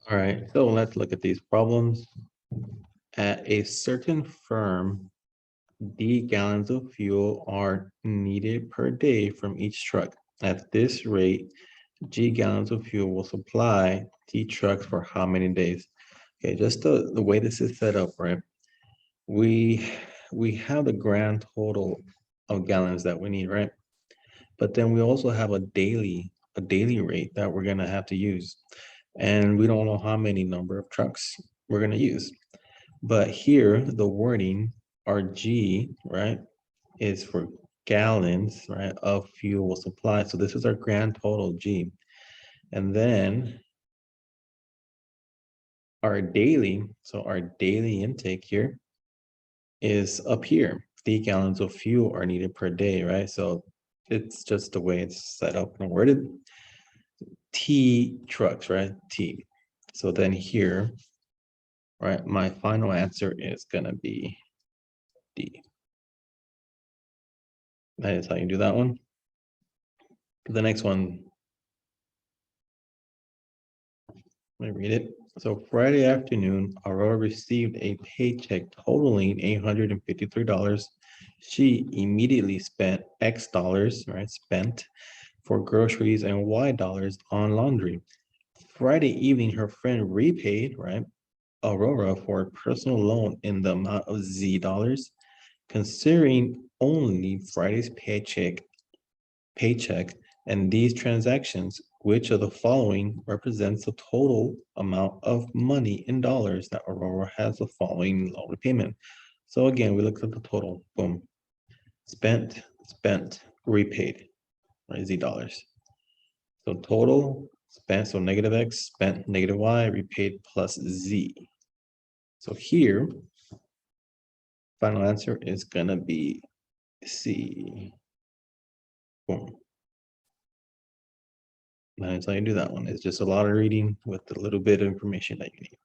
All right, so let's look at these problems. At a certain firm, D gallons of fuel are needed per day from each truck. At this rate, G gallons of fuel will supply T trucks for how many days? Okay, just the way this is set up, right? We we have the grand total of gallons that we need, right? But then we also have a daily rate that we're gonna have to use. And we don't know how many number of trucks we're gonna use. But here, the wording, RG, right, is for gallons, right, of fuel supply. So this is our grand total G. And then so our daily intake here is up here. 3 gallons of fuel are needed per day, right? So it's just the way it's set up and worded. T trucks, right? T. So then here, right, my final answer is gonna be D. That is how you do that one. The next one, let me read it. So Friday afternoon, Aurora received a paycheck totaling $853. She immediately spent X dollars, right? Spent for groceries and Y dollars on laundry. Friday evening, her friend repaid, right? Aurora for a personal loan in the amount of Z dollars. Considering only Friday's paycheck and these transactions, which of the following represents the total amount of money in dollars that Aurora has the following loan repayment? So again, we look at the total, boom, spent, repaid, right, Z dollars. So total spent, so negative X, spent, negative Y, repaid plus Z. So here, final answer is gonna be C. Boom. That's how you do that one. It's just a lot of reading with a little bit of information that you need.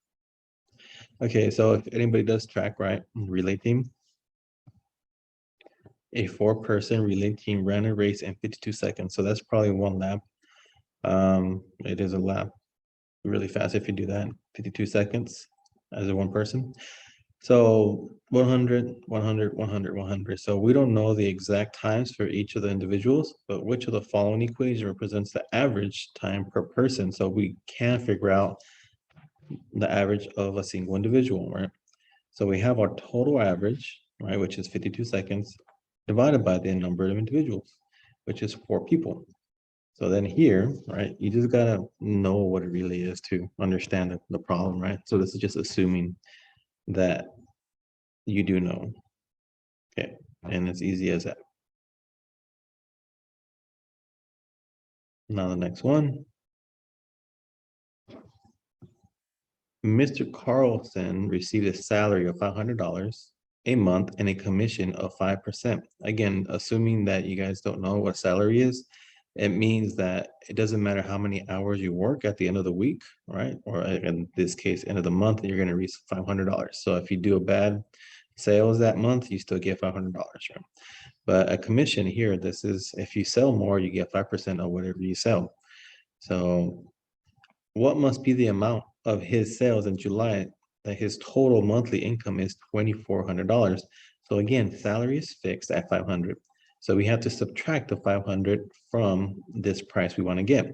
Okay, so if anybody does track, right, relay team, a 4-person relay team ran a race in 52 seconds. So that's probably one lap. It is a lap really fast if you do that, 52 seconds as a one person. So 100, 100, 100, 100. So we don't know the exact times for each of the individuals, but which of the following equation represents the average time per person? So we can figure out the average of a single individual, right? So we have our total average, right, which is 52 seconds, divided by the number of individuals, which is 4 people. So then here, right, you just gotta know what it really is to understand the problem, right? So this is just assuming that you do know. Okay, and it's easy as that. Now the next one. Mr. Carlson received a salary of $500 a month and a commission of 5%. Again, assuming that you guys don't know what salary is, it means that it doesn't matter how many hours you work at the end of the week, right? Or in this case, end of the month, you're going to reach $500. So if you do a bad sales that month, you still get $500, right? But a commission here, this is if you sell more, you get 5% of whatever you sell. So what must be the amount of his sales in July that his total monthly income is $2,400? So again, salary is fixed at 500. So we have to subtract the 500 from this price we want to get,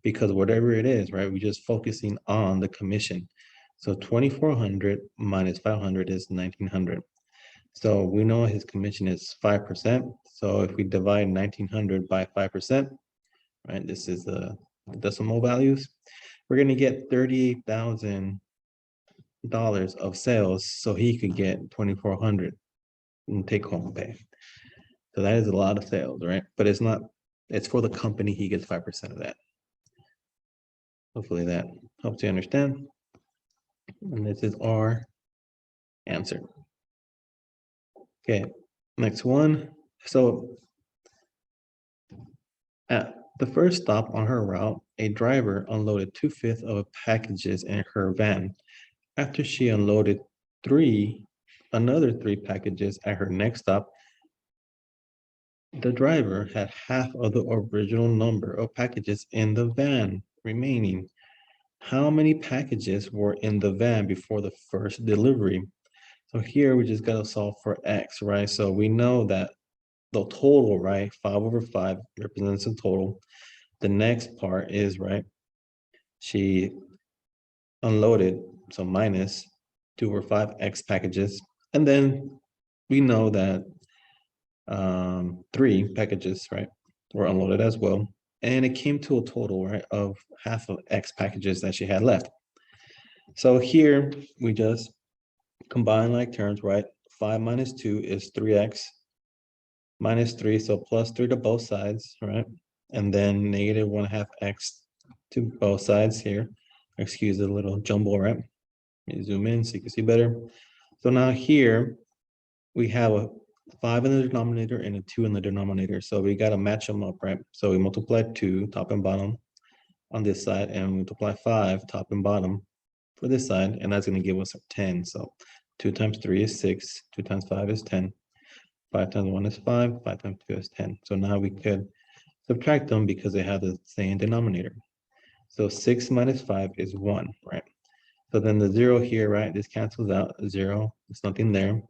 because whatever it is, right, we're just focusing on the commission. So 2,400 minus 500 is 1,900. So we know his commission is 5%. So if we divide 1,900 by 5%, right, this is the decimal values, we're gonna get $38,000 of sales, so he could get 2,400 in take home pay. So that is a lot of sales, right? But it's not, it's for the company, he gets 5% of that. Hopefully that helps you understand. And this is our answer. Okay, next one. So at the first stop on her route, a driver unloaded 2/5 of packages in her van. After she unloaded another three packages at her next stop, the driver had half of the original number of packages in the van remaining. how many packages were in the van before the first delivery? So here we just gotta solve for X, right? So we know that the total, right? 5/5 represents the total. The next part is, right, she unloaded, so minus 2/5 X packages. And then we know that 3 packages, right, were unloaded as well. And it came to a total, right, of half of X packages that she had left. So here we just combine like terms, right? 5 minus 2 is 3X minus 3, so plus 3 to both sides, right? And then negative 1/2 X to both sides here. Excuse the little jumble, right? Let me zoom in so you can see better. So now here we have a 5 in the denominator and a 2 in the denominator. So we got to match them up, right? So we multiply 2 top and bottom on this side and multiply 5 top and bottom for this side. And that's going to give us 10. So 2 times 3 is 6. 2 times 5 is 10. 5 times 1 is 5. 5 times 2 is 10. So now we could subtract them because they have the same denominator. So 6 minus 5 is 1, right? So then the 0 here, right? This cancels out. 0, there's nothing there.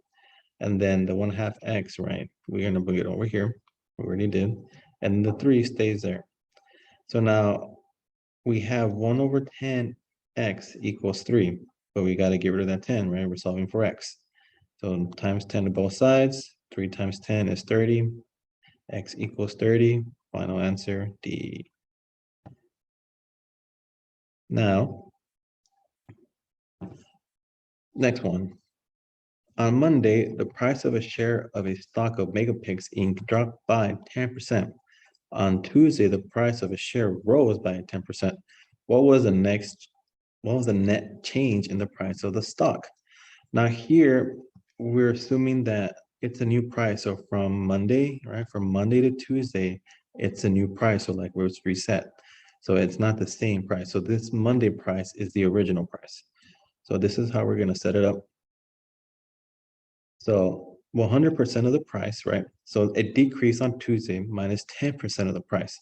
And then the 1/2 X, right? We're going to bring it over here. We already did. And the 3 stays there. So now we have 1/10 X equals 3. But we got to get rid of that 10, right? We're solving for X. So times 10 to both sides. 3 times 10 is 30. X equals 30. Final answer, D. Now, next one. On Monday, the price of a share of a stock of Megapix Inc. dropped by 10%. On Tuesday, the price of a share rose by 10%. What was the net change in the price of the stock? Now here, we're assuming that it's a new price. So from Monday, right? From Monday to Tuesday, it's a new price. So like where it's reset. So it's not the same price. So this Monday price is the original price. So this is how we're going to set it up. So 100% of the price, right? So it decreased on Tuesday minus 10% of the price.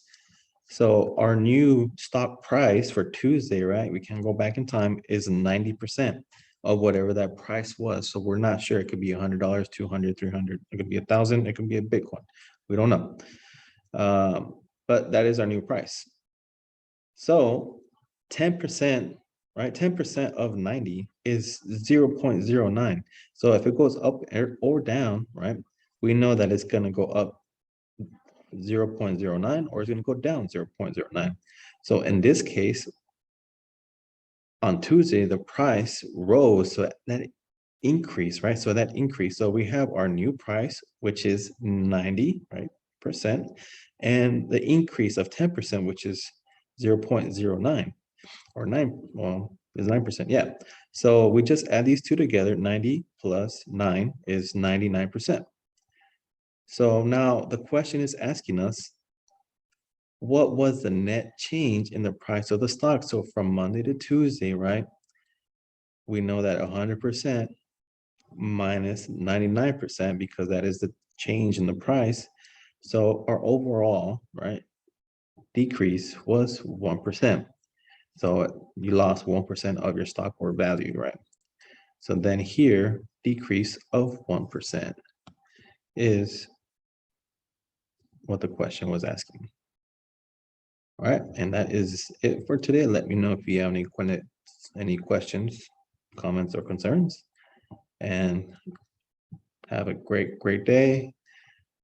So our new stock price for Tuesday, right? We can go back in time is 90% of whatever that price was. So we're not sure. It could be $100, 200, 300. It could be 1,000. It could be a Bitcoin. We don't know. But that is our new price. So 10%, right? 10% of 90 is 0.09. So if it goes up or down, right? We know that it's going to go up 0.09 or it's going to go down 0.09. So in this case, on Tuesday, the price rose. So that increase, right? So that increase. So we have our new price, which is 90, right? Percent, and the increase of 10%, which is 0.09 or 9, well, is 9%. Yeah. So we just add these two together. 90 plus 9 is 99%. So now the question is asking us, what was the net change in the price of the stock? So from Monday to Tuesday, right? We know that 100% minus 99% because that is the change in the price. So our overall, right, decrease was 1%. So you lost 1% of your stock or value, right? So then here, decrease of 1% is what the question was asking. All right, and that is it for today. Let me know if you have any questions, comments, or concerns. And have a great day.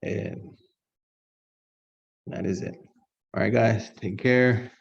And that is it. All right, guys, take care.